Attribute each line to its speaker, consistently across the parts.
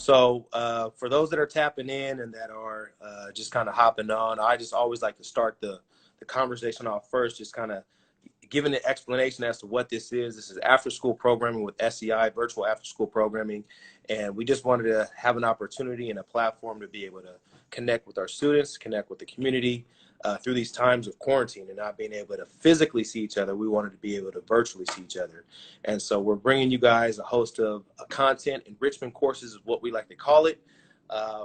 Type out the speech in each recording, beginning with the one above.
Speaker 1: So for those that are tapping in and that are just kind of hopping on, I just always like to start the conversation off first, just kind of giving an explanation as to what this is. This is after school programming with SEI, virtual after school programming. And we just wanted to have an opportunity and a platform to be able to connect with our students, connect with the community through these times of quarantine and not being able to physically see each other. We wanted to be able to virtually see each other. And so we're bringing you guys a host of content enrichment courses is what we like to call it,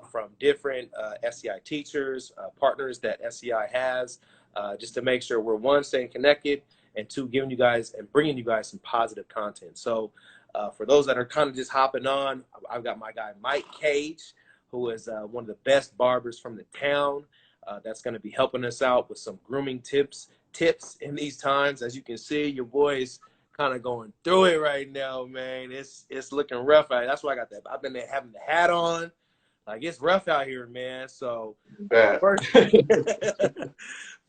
Speaker 1: from different SEI teachers, partners that SEI has, just to make sure we're, one, staying connected, and two, giving you guys and bringing you guys some positive content. So for those that are kind of just hopping on, I've got my guy, Mike Cage, who is one of the best barbers from the town. That's going to be helping us out with some grooming tips in these times. As you can see, your boy's kind of going through it right now, man. It's looking rough out. That's why I got that. I've been there having the hat on. Like, it's rough out here, man. So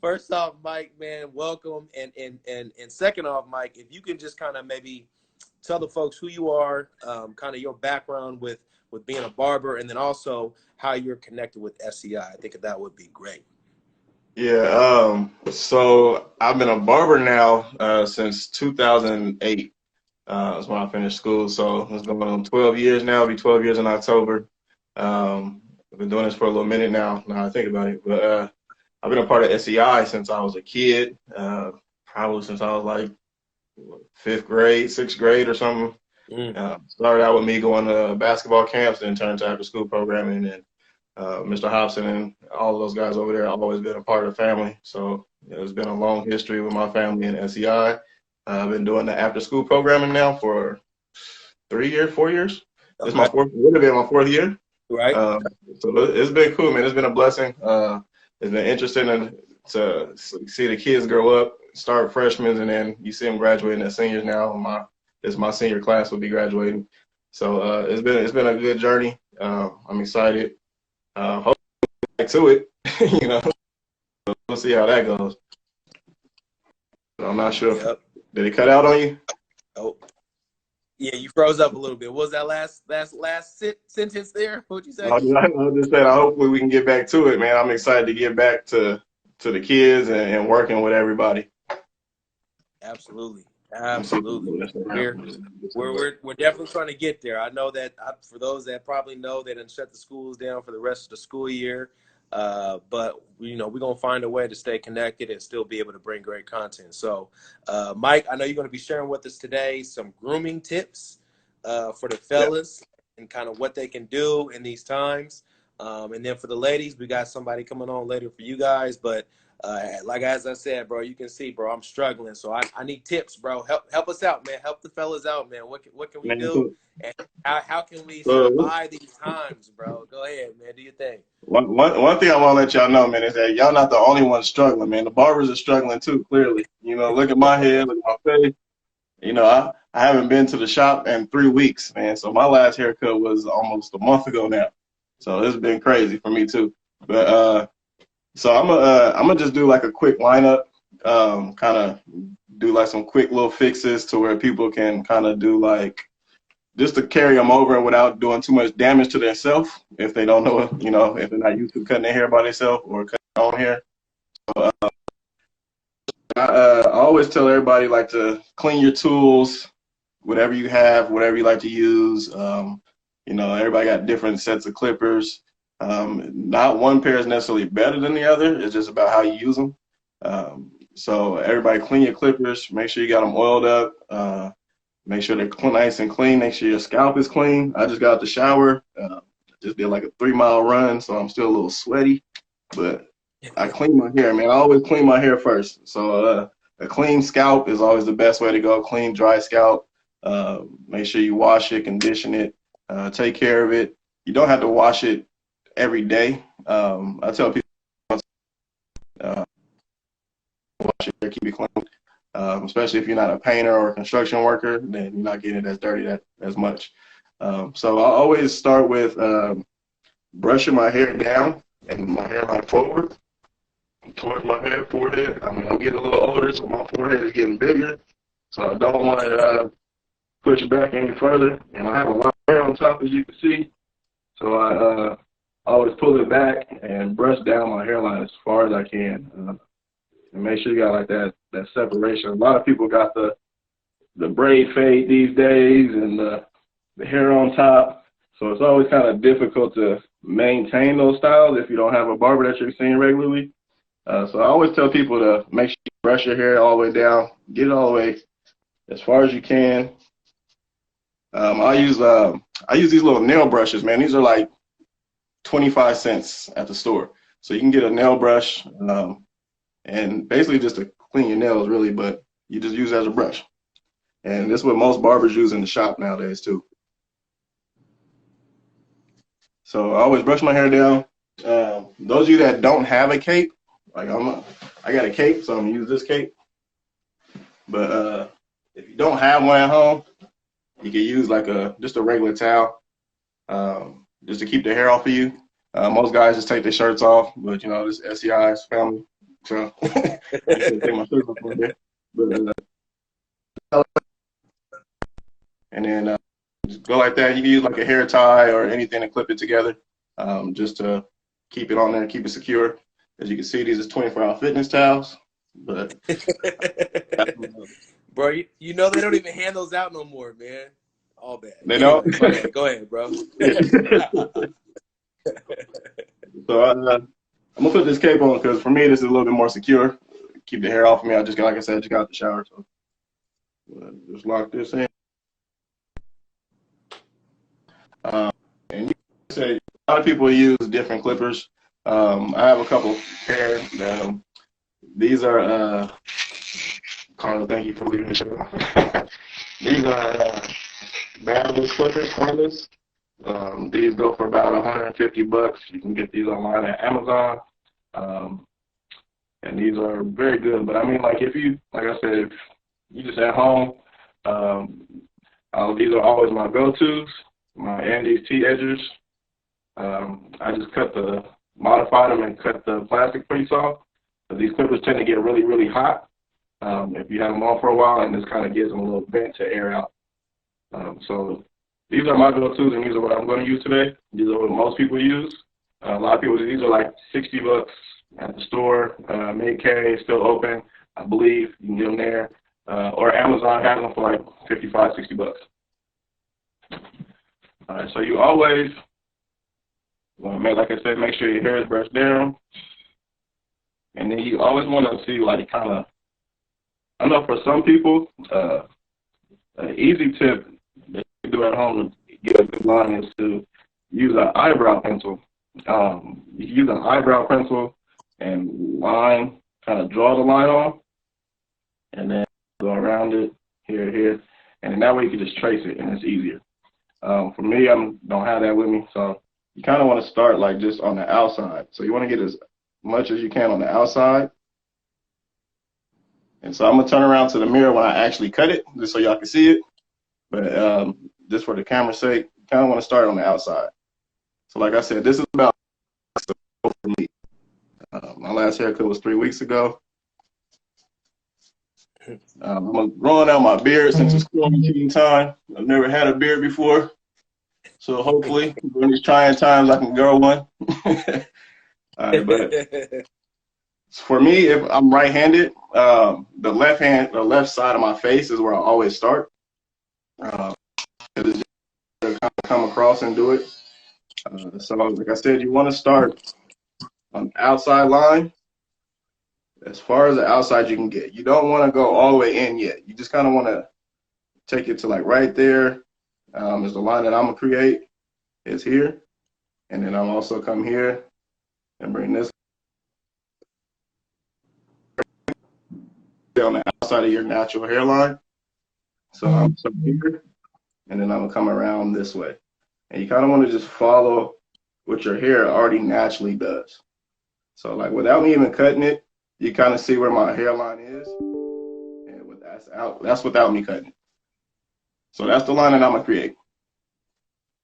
Speaker 1: first off, Mike, man, welcome. And second off, Mike, if you can just kind of maybe tell the folks who you are, kind of your background with being a barber, and then also how you're connected with SEI. I think that would be great.
Speaker 2: Yeah, so I've been a barber now since 2008. That's when I finished school. So it's going on 12 years now. It'll be 12 years in October. I've been doing this for a little minute now I think about it. But I've been a part of SEI since I was a kid, probably since I was like 5th grade, 6th grade or something. Started out with me going to basketball camps, then turned to after school programming, and Mr. Hobson and all of those guys over there have always been a part of the family. So it's been a long history with my family and SEI. I've been doing the after school programming now for 4 years. Okay. This would have been my 4th year.
Speaker 1: Right.
Speaker 2: So it's been cool, man. It's been a blessing. It's been interesting to see the kids grow up, start freshmen, and then you see them graduating as seniors now. My senior class will be graduating. So it's been a good journey. I'm excited. Hopefully back to it, you know. We'll see how that goes. I'm not sure. Yep. Did it cut out on you?
Speaker 1: Oh, yeah, you froze up a little bit. What was that last sentence there? What'd you say?
Speaker 2: I just said, hopefully we can get back to it, man. I'm excited to get back to the kids and working with everybody.
Speaker 1: Absolutely. We're definitely trying to get there. I know that for those that probably know, they didn't shut the schools down for the rest of the school year. But we're gonna find a way to stay connected and still be able to bring great content. So, Mike, I know you're gonna be sharing with us today some grooming tips for the fellas and kind of what they can do in these times. And then for the ladies, we got somebody coming on later for you guys. But like as I said, bro, you can see, bro, I'm struggling. So I need tips, bro. Help us out, man. Help the fellas out, man. What can we do? And how can we survive these times, bro? Go ahead, man. Do your thing.
Speaker 2: One thing I want to let y'all know, man, is that y'all not the only ones struggling, man. The barbers are struggling too, clearly. You know, look at my head, look at my face. You know, I haven't been to the shop in 3 weeks, man. So my last haircut was almost a month ago now. So it's been crazy for me too. But so I'm gonna just do like a quick lineup, kind of do like some quick little fixes to where people can kind of do like just to carry them over without doing too much damage to themselves if they don't know, you know, if they're not used to cutting their hair by themselves or cutting their own hair. So, I always tell everybody like to clean your tools, whatever you have, whatever you like to use. You know, everybody got different sets of clippers. Not one pair is necessarily better than the other. It's just about how you use them. So everybody clean your clippers. Make sure you got them oiled up. Make sure they're nice and clean. Make sure your scalp is clean. I just got out the shower. Just did like a 3-mile run, so I'm still a little sweaty. But I clean my hair, man. I always clean my hair first. So a clean scalp is always the best way to go. Clean, dry scalp. Make sure you wash it, condition it, take care of it. You don't have to wash it every day. I tell people wash your hair, keep it clean. Especially if you're not a painter or a construction worker, then you're not getting it as dirty as much. So I always start with brushing my hair down and my hairline forward towards my forehead. I mean, I'm getting a little older, so my forehead is getting bigger. So I don't want to push it back any further. And I have a lot of hair on top, as you can see. So I always pull it back and brush down my hairline as far as I can, and make sure you got like that separation. A lot of people got the braid fade these days and the hair on top, so it's always kind of difficult to maintain those styles if you don't have a barber that you're seeing regularly. So I always tell people to make sure you brush your hair all the way down, get it all the way as far as you can. I use these little nail brushes, man. These are like 25 cents at the store. So you can get a nail brush, and basically just to clean your nails, really, but you just use it as a brush. And this is what most barbers use in the shop nowadays too. So I always brush my hair down. Those of you that don't have a cape, like I got a cape, so I'm gonna use this cape. But if you don't have one at home, you can use like just a regular towel, just to keep the hair off of you. Most guys just take their shirts off, but you know, this SEI's family, so I should take my shirt off one day. But and then just go like that. You can use like a hair tie or anything to clip it together, just to keep it on there, keep it secure. As you can see, these is 24-hour fitness towels. But
Speaker 1: bro, you know they don't even hand those out no more, man. All bad.
Speaker 2: They don't.
Speaker 1: Anyway, go ahead, bro.
Speaker 2: So I'm gonna put this cape on because for me this is a little bit more secure. Keep the hair off of me. Like I said, just got out the shower, so just lock this in. And you say a lot of people use different clippers. I have a couple pairs. These are Carla, thank you for leaving the show. These are bandless clippers, cordless. These go for about $150. You can get these online at Amazon. And these are very good. But I mean, like I said, if you just at home, these are always my go-tos, my Andes T-edgers. I just modified them and cut the plastic piece off. So these clippers tend to get really, really hot if you have them on for a while, and this kind of gives them a little vent to air out. So these are my go-tos, and these are what I'm going to use today. These are what most people use. A lot of people, these are like $60 at the store. Mid-K is still open, I believe. You can get them there. Or Amazon has them for like $55, $60. All right, so you always want to like I said, make sure your hair is brushed down. And then you always want to see like kind of, I know for some people, an easy tip that you do at home to get a good line is to use an eyebrow pencil. You can use an eyebrow pencil and kind of draw the line on, and then go around it here, and then that way you can just trace it, and it's easier. For me, I don't have that with me, so you kind of want to start like just on the outside. So you want to get as much as you can on the outside. And so I'm going to turn around to the mirror when I actually cut it, just so y'all can see it. But just for the camera's sake, you kind of want to start on the outside. So like I said, this is about for me. My last haircut was 3 weeks ago. I'm growing out my beard since it's quarantine time. I've never had a beard before. So hopefully, during these trying times, I can grow one. All right, but for me, if I'm right-handed, the left side of my face is where I always start. Just kind of come across and do it. So like I said, you want to start on the outside line, as far as the outside you can get. You don't want to go all the way in yet. You just kind of want to take it to like right there. Is the line that I'm gonna create is here, and then I'm also come here and bring this on the outside of your natural hairline. So I'm here, and then I'm gonna come around this way. And you kind of want to just follow what your hair already naturally does. So like without me even cutting it, you kind of see where my hairline is, and that's without me cutting it. So that's the line that I'm gonna create.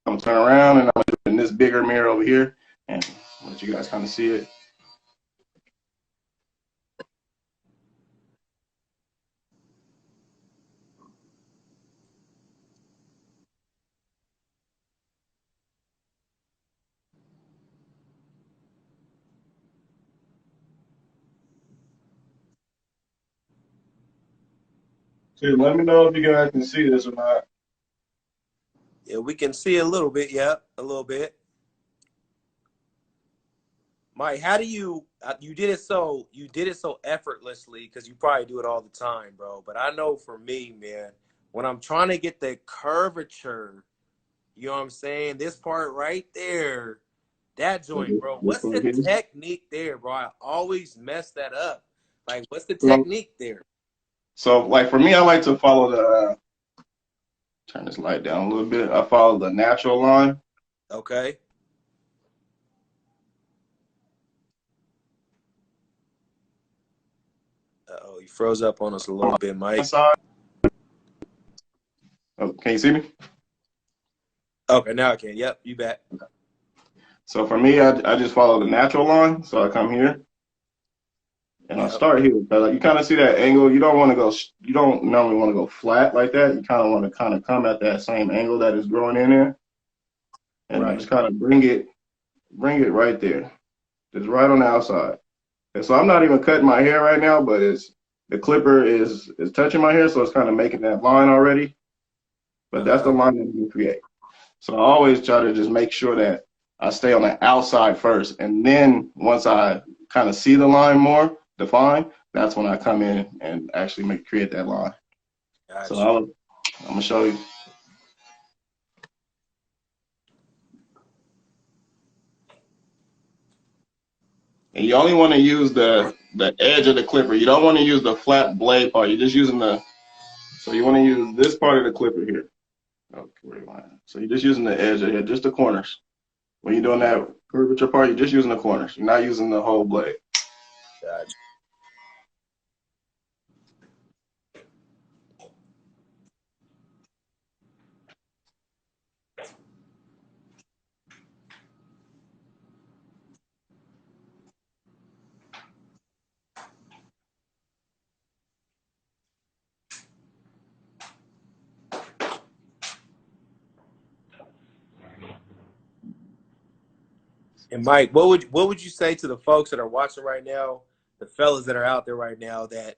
Speaker 2: I'm gonna turn around and I'm gonna do it in this bigger mirror over here, and let you guys kind of see it. See, let me know if you guys can see this or not.
Speaker 1: Yeah, we can see a little bit. Yeah, a little bit. Mike, how do you did it so effortlessly because you probably do it all the time, bro. But I know for me, man, when I'm trying to get the curvature, you know what I'm saying? This part right there, that
Speaker 2: So
Speaker 1: joint, bro.
Speaker 2: this
Speaker 1: What's
Speaker 2: part
Speaker 1: the
Speaker 2: here.
Speaker 1: technique there, bro? I always mess that up. Like, what's the
Speaker 2: So,
Speaker 1: technique there?
Speaker 2: so like for me, I like to follow the turn this light down a little bit. I follow the natural line.
Speaker 1: Okay. Uh-oh, you froze up on us a
Speaker 2: On
Speaker 1: little bit,
Speaker 2: my
Speaker 1: Mike.
Speaker 2: side. Oh, can you see me?
Speaker 1: Okay, now I can. Yep, you back.
Speaker 2: So for me, I just follow the natural line. So I come here and I
Speaker 1: Yep.
Speaker 2: start here. But like, you kind of see that angle. You don't want to go. You don't normally want to go flat like that. You kind of want to kind of come at that same angle that is growing in there, and
Speaker 1: Right.
Speaker 2: just kind of bring it right there, just right on the outside. And so I'm not even cutting my hair right now, but it's the clipper is touching my hair, so it's kind of making that line already. But that's the
Speaker 1: Uh-huh.
Speaker 2: line that you create. So I always try to just make sure that I stay on the outside first. And then once I kind of see the line more defined, that's when I come in and actually create that line. So
Speaker 1: Got you.
Speaker 2: I'm gonna show you. And you only want to use the edge of the clipper. You don't want to use the flat blade part. You're just using so you want to use this part of the clipper here. Okay, so you're just using the edge of it, just the corners. When you're doing that curvature part, you're just using the corners. You're not using the whole blade.
Speaker 1: Got you. And Mike, what would you say to the folks that are watching right now, the fellas that are out there right now that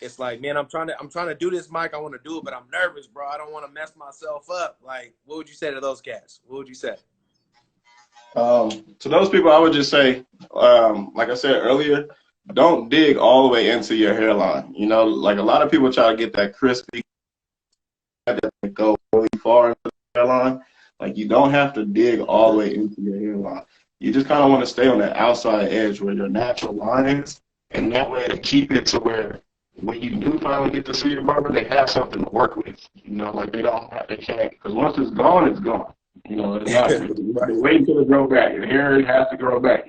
Speaker 1: it's like, man, I'm trying to do this, Mike. I want to do it, but I'm nervous, bro. I don't want to mess myself up. Like, what would you say to those cats? What would you say?
Speaker 2: To those people, I would just say, like I said earlier, don't dig all the way into your hairline. You know, like a lot of people try to get that crispy that go really far into the hairline. Like you don't have to dig all the way into your hairline. You just kind of want to stay on the outside edge where your natural line is, and that way to keep it to where when you do finally get to see your barber, they have something to work with. You know, like they can't, because once it's gone, it's gone. You know, it's not.
Speaker 1: Right.
Speaker 2: They wait until it grow back. Your hair has to grow back.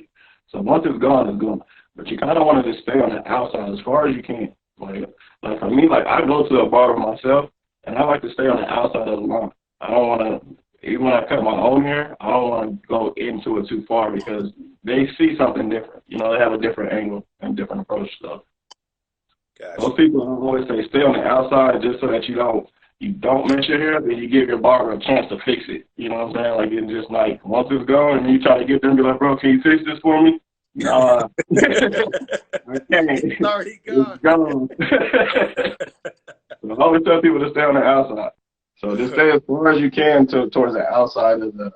Speaker 2: So once it's gone, it's gone. But you kind of want to just stay on the outside as far as you can. Like for me, like I go to a barber myself, and I like to stay on the outside of the line. I don't want to, even when I cut my own hair, I don't want to go into it too far because they see something different. You know, they have a different angle and different approach to stuff.
Speaker 1: Gotcha.
Speaker 2: Those people always say stay on the outside just so that you don't mess your hair, then you give your barber a chance to fix it. You know what I'm saying? Like it's just like once it's gone and you try to get them and be like, bro, can you fix this for me? Nah, I can't.
Speaker 1: It's already
Speaker 2: It's
Speaker 1: gone.
Speaker 2: gone. So I always tell people to stay on the outside. So just stay as far as you can towards the outside of the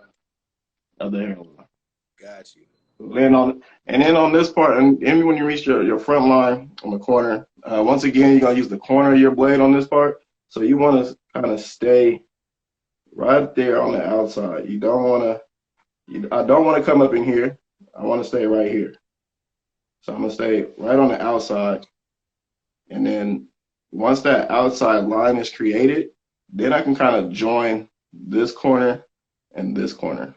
Speaker 2: hairline.
Speaker 1: Got you.
Speaker 2: And then on this part, and even when you reach your front line on the corner, once again you're gonna use the corner of your blade on this part. So you want to kind of stay right there on the outside. You don't want to. I don't want to come up in here. I want to stay right here. So I'm gonna stay right on the outside, and then once that outside line is created, then I can kind of join this corner and this corner.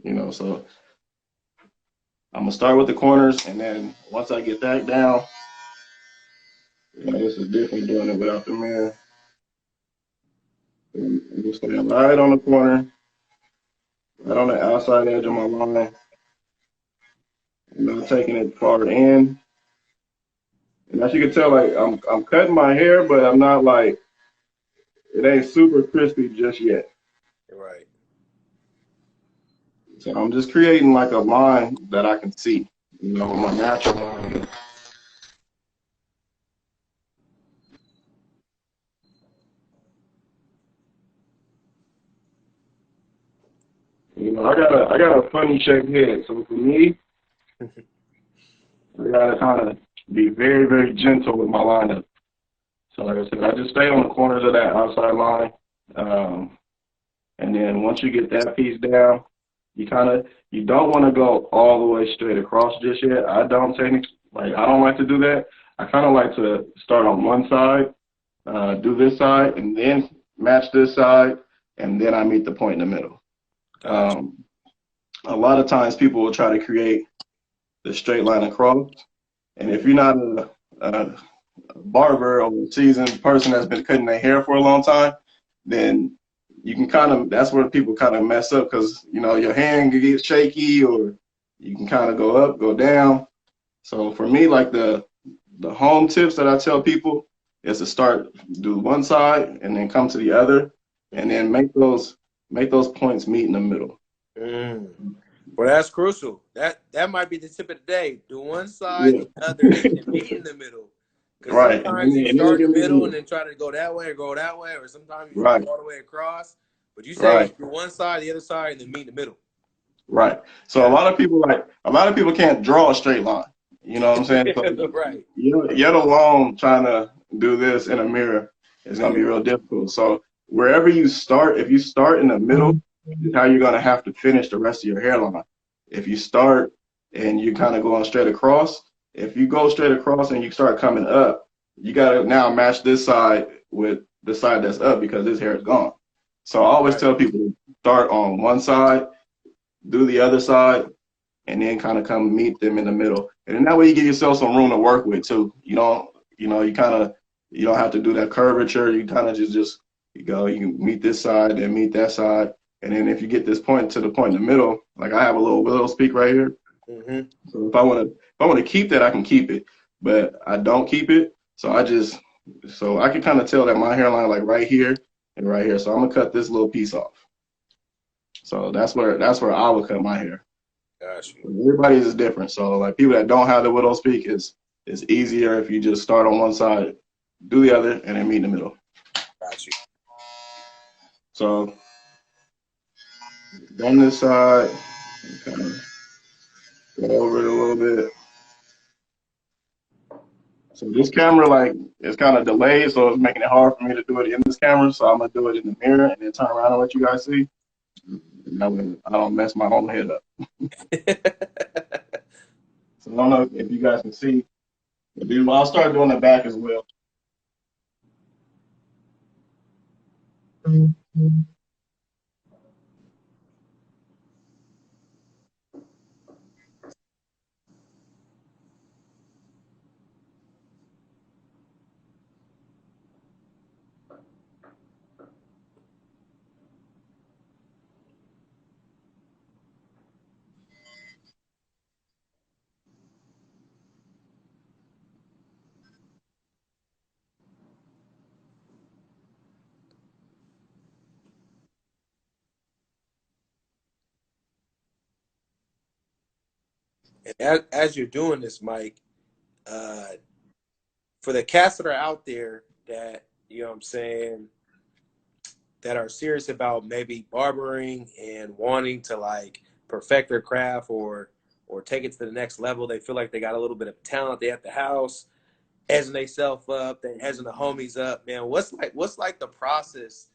Speaker 2: You know, so I'm gonna start with the corners, and then once I get that down, this is different doing it without the mirror. I'm just staying right on the corner, right on the outside edge of my line. I'm not taking it far in. And as you can tell, like I'm cutting my hair, but I'm not like it ain't super crispy just yet.
Speaker 1: Right.
Speaker 2: So I'm just creating like a line that I can see, you know, my natural line. You know, I got a funny shaped head, so for me, I gotta kind of be very, very gentle with my lineup. So like I said, I just stay on the corners of that outside line. And then once you get that piece down, you don't want to go all the way straight across just yet. I don't like to do that. I kind of like to start on one side, do this side, and then match this side, and then I meet the point in the middle.
Speaker 1: Gotcha.
Speaker 2: A lot of times people will try to create the straight line across, and if you're not a barber or a seasoned person that's been cutting their hair for a long time, then you can that's where people kind of mess up, because you know your hand can get shaky, or you can kind of go up, go down. So for me, like the home tips that I tell people is to do one side and then come to the other, and then make those points meet in the middle.
Speaker 1: Well, that's crucial. That might be the tip of the day. Do one side,
Speaker 2: Yeah.
Speaker 1: the other, and then meet in the middle. Because
Speaker 2: Right.
Speaker 1: sometimes you start in the middle and then try to go that way or go that way, or sometimes you
Speaker 2: Right.
Speaker 1: go all the way across. But you say
Speaker 2: Right.
Speaker 1: do one side, the other side, and then meet in the middle.
Speaker 2: Right. So a lot of people can't draw a straight line. You know what I'm saying? So
Speaker 1: Right.
Speaker 2: yet alone trying to do this in a mirror is gonna be real difficult. So wherever you start, if you start in the middle, is how you're gonna have to finish the rest of your hairline. If you start and you kind of going straight across, if you go straight across and you start coming up, you gotta now match this side with the side that's up, because this hair is gone. So I always tell people to start on one side, do the other side, and then kind of come meet them in the middle. And then that way you give yourself some room to work with too. You don't have to do that curvature. You kind of you meet this side, then meet that side. And then if you get this point to the point in the middle, like I have a little willow speak right here.
Speaker 1: Mm-hmm.
Speaker 2: So if I want to keep that, I can keep it, but I don't keep it. So I can kind of tell that my hairline like right here and right here. So I'm gonna cut this little piece off. So that's where I would cut my hair.
Speaker 1: Gotcha.
Speaker 2: Everybody's is different. So like people that don't have the widow speak is easier if you just start on one side, do the other, and then meet in the middle.
Speaker 1: Gotcha.
Speaker 2: So on this side, kind of go over it a little bit. So this camera it's kind of delayed, so it's making it hard for me to do it in this camera. So I'm gonna do it in the mirror and then turn around and let you guys see. I don't mess my own head up. So I don't know if you guys can see. I'll start doing the back as well.
Speaker 1: And as you're doing this, Mike, for the cats that are out there that, you know what I'm saying, that are serious about maybe barbering and wanting to like perfect their craft or take it to the next level, they feel like they got a little bit of talent, they at the house, edging themselves up, they edging the homies up. Man, what's like the process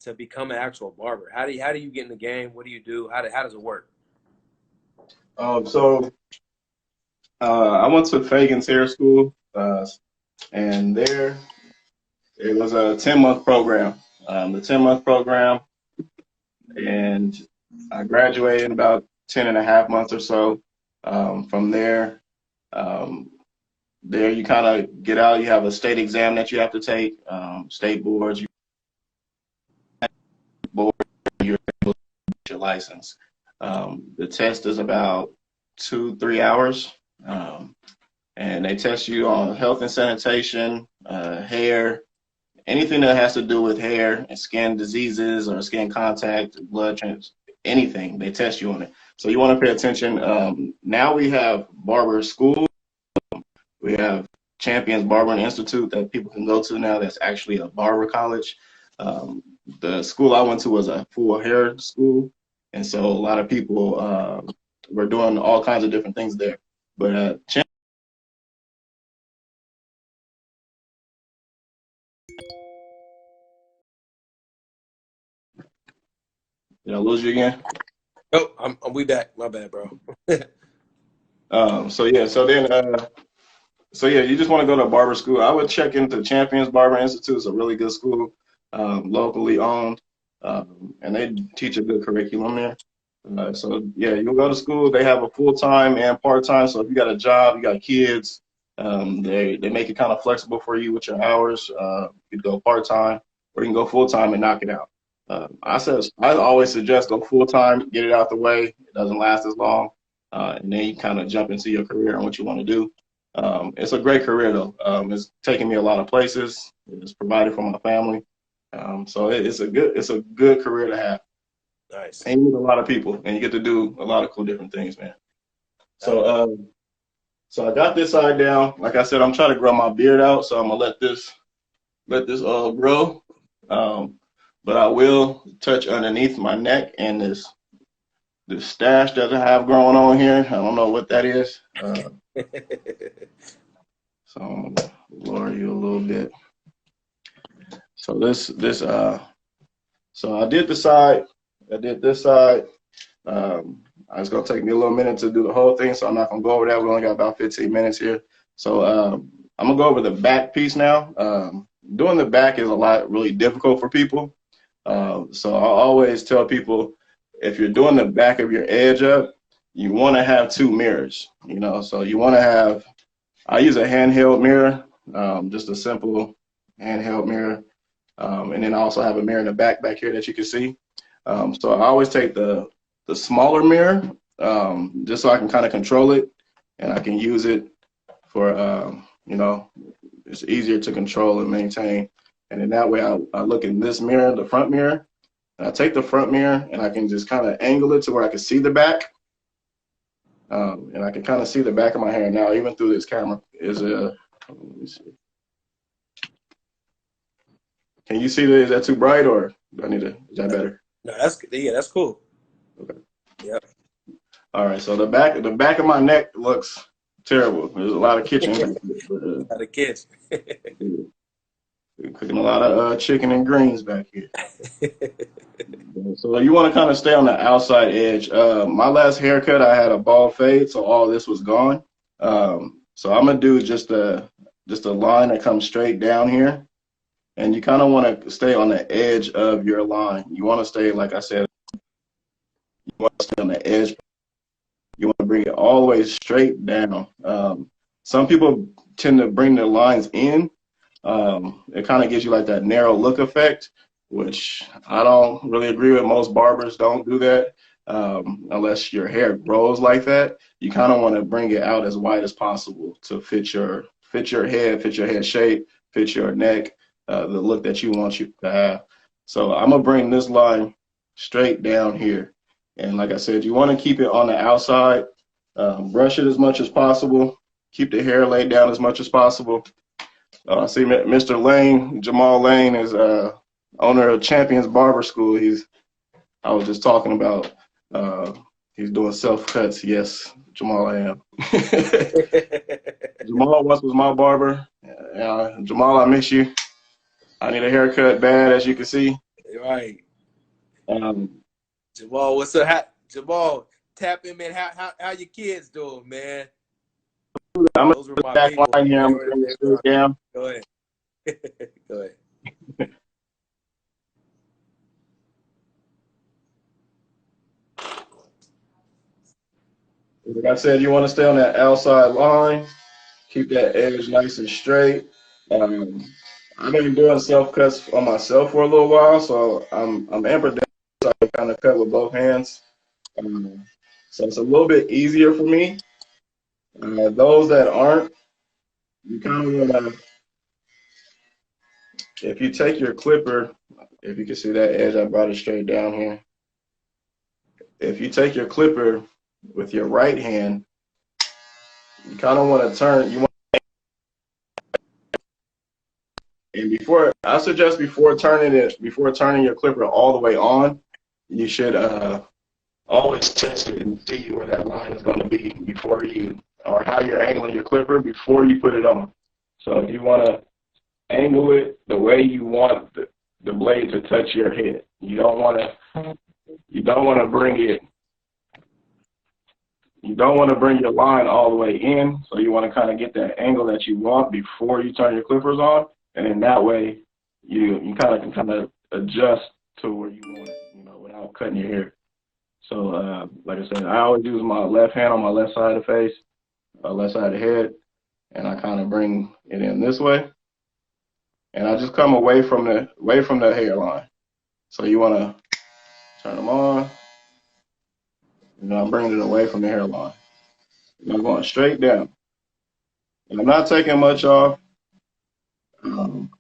Speaker 1: to become an actual barber? How do you get in the game? What do you do? How does it work?
Speaker 2: So I went to Fagan's Hair School, and there it was a 10-month program. The 10-month program, and I graduated in about 10 and a half months or so. From there, you kind of get out. You have a state exam that you have to take, state boards. You're able to get your license. The test is about 2-3 hours, and they test you on health and sanitation, hair, anything that has to do with hair and skin diseases or skin contact, blood trans, anything. They test you on it. So you want to pay attention. Now we have barber school. We have Champions Barbering Institute that people can go to now. That's actually a barber college. The school I went to was a full hair school. And so a lot of people were doing all kinds of different things there. But did I lose you again?
Speaker 1: Oh, we back. My bad, bro.
Speaker 2: So yeah, so yeah, you just want to go to a barber school. I would check into Champions Barber Institute. It's a really good school, locally owned, and they teach a good curriculum there. So yeah, you'll go to school. They have a full time and part time. So if you got a job, you got kids, they make it kind of flexible for you with your hours. You can go part time, or you can go full time and knock it out. I always suggest go full time, get it out the way. It doesn't last as long, and then you kind of jump into your career and what you want to do. It's a great career though. It's taken me a lot of places. It's provided for my family. So it's a good career to have.
Speaker 1: Nice.
Speaker 2: And you meet a lot of people, and you get to do a lot of cool different things, man. So I got this side down. Like I said, I'm trying to grow my beard out, so I'm gonna let this grow. But I will touch underneath my neck and this stash that I have growing on here. I don't know what that is. So I'm gonna lower you a little bit. So so I did the side. I did this side. It's gonna take me a little minute to do the whole thing, so I'm not gonna go over that. We only got about 15 minutes here. So I'm gonna go over the back piece now. Doing the back is a lot really difficult for people. So I always tell people, if you're doing the back of your edge up, you want to have two mirrors. You know, so you want to have. I use a handheld mirror, just a simple handheld mirror, and then I also have a mirror in the back here that you can see. So I always take the smaller mirror, just so I can kind of control it, and I can use it for, you know, it's easier to control and maintain. And then that way I look in this mirror, the front mirror, and I take the front mirror and I can just kind of angle it to where I can see the back. And I can kind of see the back of my hair now, even through this camera. Let me see. Can you see is that too bright, or do I need to, is that better?
Speaker 1: No, that's cool.
Speaker 2: Okay.
Speaker 1: Yep.
Speaker 2: All right, so the back of my neck looks terrible. There's a lot of kitchen.
Speaker 1: Out of kids.
Speaker 2: We're cooking a lot of chicken and greens back here. So you want to kind of stay on the outside edge. My last haircut, I had a bald fade, so all this was gone. So I'm gonna do just a line that comes straight down here, and you kind of want to stay on the edge of your line. You want to stay, like I said, you want to stay on the edge. You want to bring it all the way straight down. Some people tend to bring their lines in. It kind of gives you like that narrow look effect, which I don't really agree with. Most barbers don't do that unless your hair grows like that. You kind of want to bring it out as wide as possible to fit your head shape, fit your neck, the look that you want you to have. So I'm gonna bring this line straight down here. And like I said, you want to keep it on the outside, brush it as much as possible, keep the hair laid down as much as possible. I see Mr. Lane, Jamal Lane, is owner of Champions Barber School. I was just talking about, he's doing self cuts. Yes, Jamal, I am. Jamal once was my barber. Jamal, I miss you. I need a haircut bad, as you can see.
Speaker 1: Right.
Speaker 2: Um,
Speaker 1: Jamal, what's up? Jamal, tap in, man. How your kids doing, man?
Speaker 2: I'm
Speaker 1: Those were my
Speaker 2: back
Speaker 1: people.
Speaker 2: line here. I'm going to bring it straight down.
Speaker 1: Go ahead. Go ahead.
Speaker 2: Like I said, you want to stay on that outside line. Keep that edge nice and straight. I've been doing self cuts on myself for a little while, so I'm ambidextrous. So I kind of cut with both hands. So it's a little bit easier for me. Those that aren't, you kind of want to, if you take your clipper, if you can see that edge, I brought it straight down here. If you take your clipper with your right hand, you kind of want to turn. And I suggest before turning your clipper all the way on, you should always test it and see where that line is going to be before you, or how you're angling your clipper before you put it on. So if you want to angle it the way you want the blade to touch your head, you don't want to bring it, you don't want to bring your line all the way in. So you want to kind of get that angle that you want before you turn your clippers on, and then that way you kind of adjust to where you want it, without cutting your hair. So, like I said, I always use my left hand on my left side of the face, left side of the head, and I kind of bring it in this way, and I just come away from the hairline. So you want to turn them on, and I'm bringing it away from the hairline. And I'm going straight down, and I'm not taking much off. Um,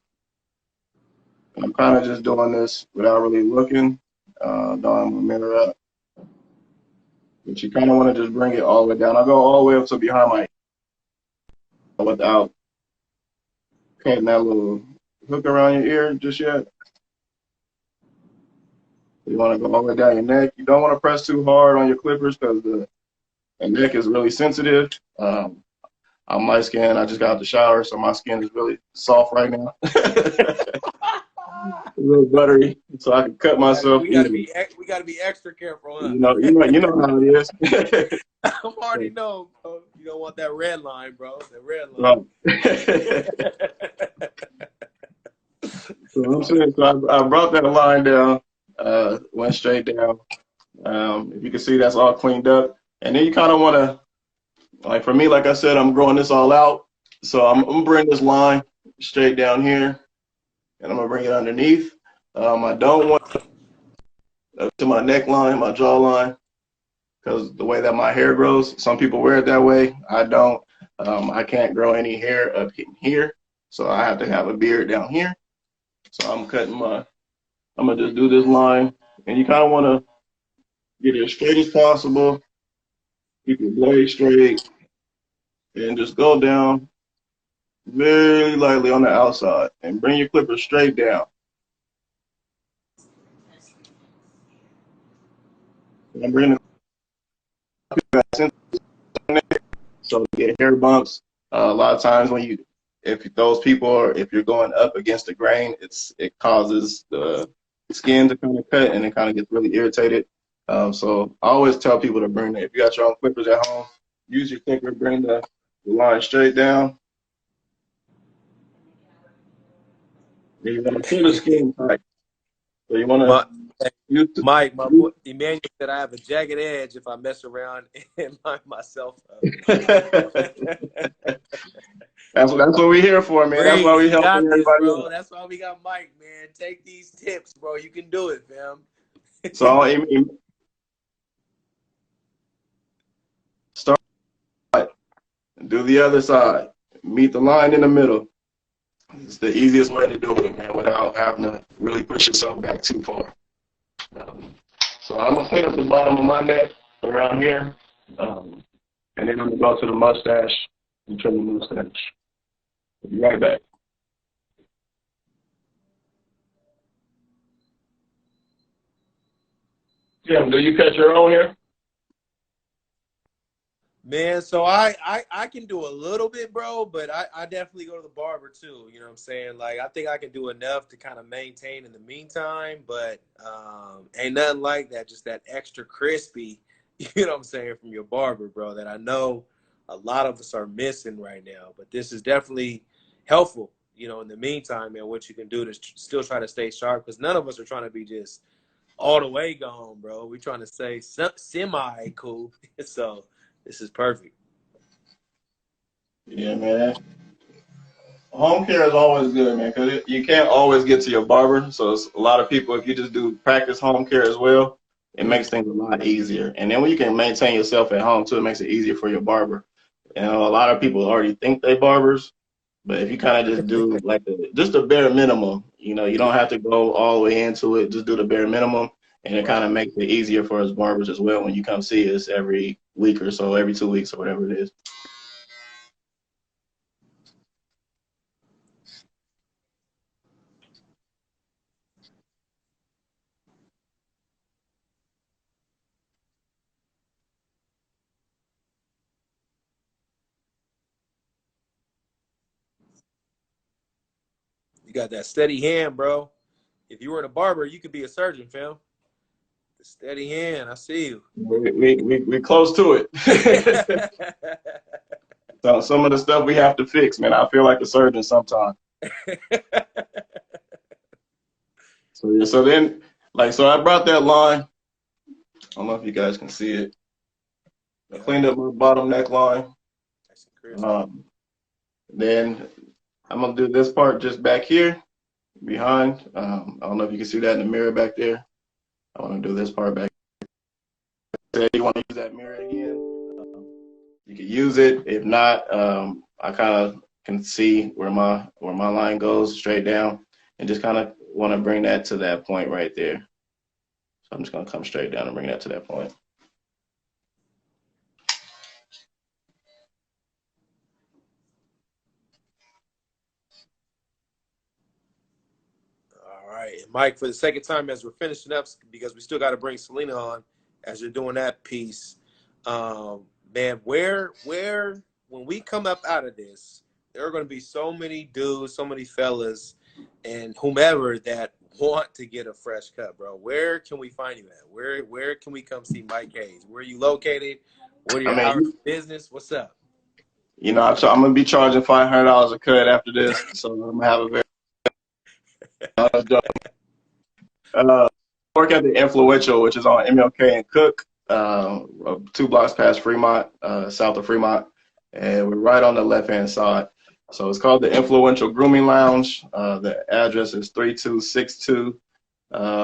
Speaker 2: I'm kind of just doing this without really looking. Don't have my mirror up, but you kind of want to just bring it all the way down. I go all the way up to behind my ear without cutting that little hook around your ear just yet. You want to go all the way down your neck. You don't want to press too hard on your clippers because the neck is really sensitive. I'm light skinned. I just got out the shower, so my skin is really soft right now. A little buttery, so I can cut myself easily.
Speaker 1: We gotta be extra careful, huh?
Speaker 2: You know how it is.
Speaker 1: I already know, bro. You don't want that red line, bro. That red line.
Speaker 2: So I'm saying, so I brought that line down, went straight down. If you can see, that's all cleaned up. And then you kind of want to, like for me, like I said, I'm growing this all out. So I'm gonna bring this line straight down here, and I'm gonna bring it underneath. I don't want to my neckline, my jawline, because the way that my hair grows, some people wear it that way. I don't. I can't grow any hair up here, so I have to have a beard down here. So I'm gonna just do this line, and you kind of want to get it as straight as possible. Keep your blade straight, and just go down very lightly on the outside, and bring your clipper straight down. And I'm bringing it so you get hair bumps. A lot of times if those people are, if you're going up against the grain, it causes the skin to kind of cut, and it kind of gets really irritated. So I always tell people to bring if you got your own clippers at home, use your clipper, bring the line straight down. And you want to pull the skin tight. So you want to use
Speaker 1: Mike, my boy Emmanuel said I have a jagged edge if I mess around and line myself up.
Speaker 2: That's what we're here for, man. That's why we helping everybody
Speaker 1: bro.
Speaker 2: out.
Speaker 1: That's why we got Mike, man. Take these tips, bro. You can do it, fam.
Speaker 2: So start, do the other side. Meet the line in the middle. It's the easiest way to do it, man, without having to really push yourself back too far. So I'm gonna clean up the bottom of my neck around here, and then I'm gonna go to the mustache and trim the mustache. I'll be right back. Jim, do you cut your own hair?
Speaker 1: Man, so I can do a little bit, bro, but I definitely go to the barber too. You know what I'm saying? Like I think I can do enough to kind of maintain in the meantime, but ain't nothing like that, just that extra crispy, you know what I'm saying, from your barber, bro, that I know a lot of us are missing right now. But this is definitely helpful, you know, in the meantime, man, what you can do to still try to stay sharp, because none of us are trying to be just all the way gone, bro. We're trying to stay semi cool. So this is perfect.
Speaker 2: Yeah, man. Home care is always good, man, because you can't always get to your barber. So it's a lot of people, if you just do practice home care as well, it makes things a lot easier. And then when you can maintain yourself at home too, it makes it easier for your barber. You know, a lot of people already think they barbers, but if you kind of just do like just the bare minimum, you don't have to go all the way into it. Just do the bare minimum, and it kind of makes it easier for us barbers as well when you come see us every week or so, every 2 weeks or whatever it is.
Speaker 1: got that steady hand, bro. If you weren't a barber, you could be a surgeon, fam. The steady hand. I see you.
Speaker 2: We close to it. So some of the stuff we have to fix, man. I feel like a surgeon sometimes. So yeah, so then so I brought that line. I don't know if you guys can see it. I cleaned up my bottom neckline. Then I'm gonna do this part just back here, behind. I don't know if you can see that in the mirror back there. I want to do this part back. Say you want to use that mirror again, you can use it. If not, I kind of can see where my line goes straight down, and just kind of want to bring that to that point right there. So I'm just gonna come straight down and bring that to that point.
Speaker 1: All right, and Mike, for the second time as we're finishing up, because we still got to bring Selena on as you're doing that piece. Man, where when we come up out of this, there are going to be so many dudes, so many fellas, and whomever that want to get a fresh cut, bro. Where can we find you at? Where can we come see Mike Hayes? Where are you located? What are your hours of business? What's up?
Speaker 2: You know, I'm gonna be charging $500 a cut after this, so I'm gonna have a very work at the Influential, which is on MLK and Cook, 2 blocks past Fremont, south of Fremont, and we're right on the left-hand side. So it's called the Influential Grooming Lounge. The address is 3262.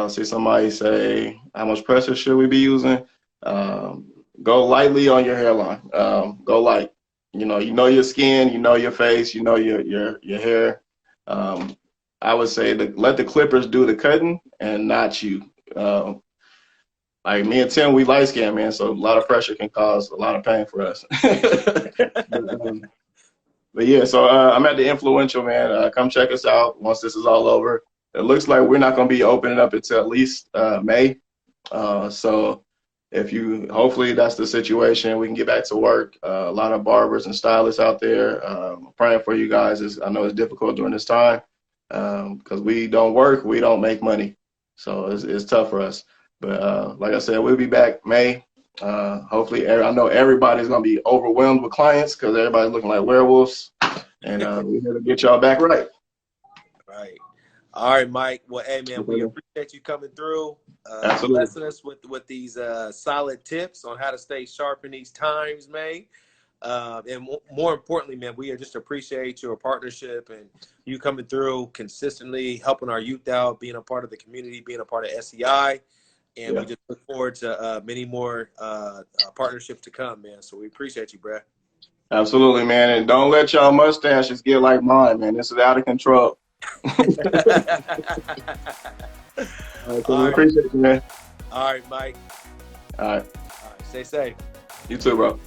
Speaker 2: See somebody say, how much pressure should we be using? Go lightly on your hairline. Go light. You know your skin, you know your face, you know your hair. I would say let the clippers do the cutting and not you. Like me and Tim, we light skin, man, so a lot of pressure can cause a lot of pain for us. But yeah, so I'm at the Influential, man. Come check us out once this is all over. It looks like we're not going to be opening up until at least May. So hopefully that's the situation. We can get back to work. A lot of barbers and stylists out there. Praying for you guys. I know it's difficult during this time because we don't work, we don't make money. So it's tough for us. But like I said, we'll be back May. Hopefully, I know everybody's going to be overwhelmed with clients because everybody's looking like werewolves. And we're here to get y'all back right.
Speaker 1: Right. All right, Mike. Well, hey, man, we appreciate you coming through, blessing us with these solid tips on how to stay sharp in these times, man. And more importantly, man, we just appreciate your partnership and you coming through consistently, helping our youth out, being a part of the community, being a part of SEI. And we just look forward to many more partnerships to come, man. So we appreciate you, Brad.
Speaker 2: Absolutely, man. And don't let y'all mustaches get like mine, man. This is out of control. All right, so we appreciate you, man.
Speaker 1: All right, Mike.
Speaker 2: All right.
Speaker 1: Stay safe.
Speaker 2: You too, bro.